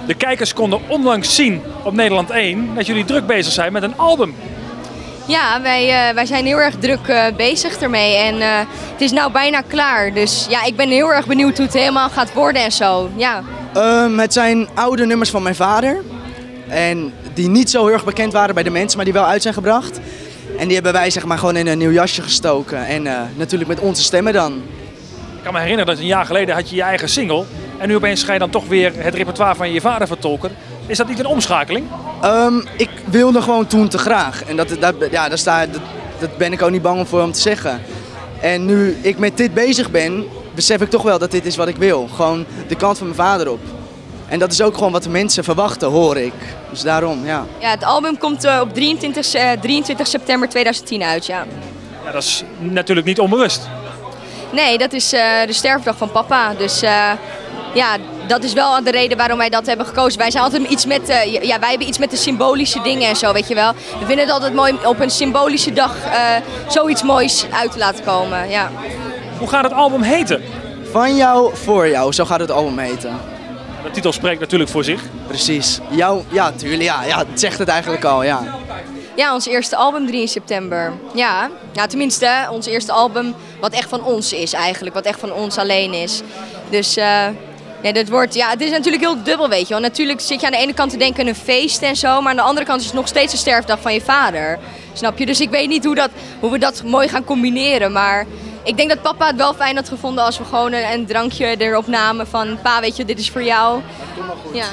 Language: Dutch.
De kijkers konden onlangs zien op Nederland 1 dat jullie druk bezig zijn met een album. Ja, wij zijn heel erg druk bezig ermee en het is nou bijna klaar. Dus ja, ik ben heel erg benieuwd hoe het helemaal gaat worden en zo. Ja. Het zijn oude nummers van mijn vader. En die niet zo heel erg bekend waren bij de mensen, maar die wel uit zijn gebracht. En die hebben wij zeg maar gewoon in een nieuw jasje gestoken. En natuurlijk met onze stemmen dan. Ik kan me herinneren dat een jaar geleden had je je eigen single. En nu opeens ga je dan toch weer het repertoire van je vader vertolken. Is dat niet een omschakeling? Ik wilde gewoon toen te graag. En dat ben ik ook niet bang voor om te zeggen. En nu ik met dit bezig ben, besef ik toch wel dat dit is wat ik wil. Gewoon de kant van mijn vader op. En dat is ook gewoon wat de mensen verwachten, hoor ik. Dus daarom, ja. Ja, het album komt op 23 september 2010 uit, ja. Ja, dat is natuurlijk niet onbewust. Nee, dat is de sterfdag van papa. Dus ja, dat is wel de reden waarom wij dat hebben gekozen. Wij zijn altijd iets met, wij hebben iets met de symbolische dingen en zo, weet je wel. We vinden het altijd mooi op een symbolische dag zoiets moois uit te laten komen, ja. Hoe gaat het album heten? Van jou, voor jou, zo gaat het album heten. De titel spreekt natuurlijk voor zich. Precies. Ja, tuurlijk, ja, het zegt het eigenlijk al, ja. Ja, ons eerste album 3 september. Ja, tenminste, ons eerste album wat echt van ons is eigenlijk. Wat echt van ons alleen is. Dus ja, het is natuurlijk heel dubbel, weet je wel. Natuurlijk zit je aan de ene kant te denken aan een feest en zo. Maar aan de andere kant is het nog steeds de sterfdag van je vader. Snap je? Dus ik weet niet hoe we dat mooi gaan combineren. Maar ik denk dat papa het wel fijn had gevonden als we gewoon een drankje erop namen van... Pa, weet je, dit is voor jou. Dat komt wel goed. Ja.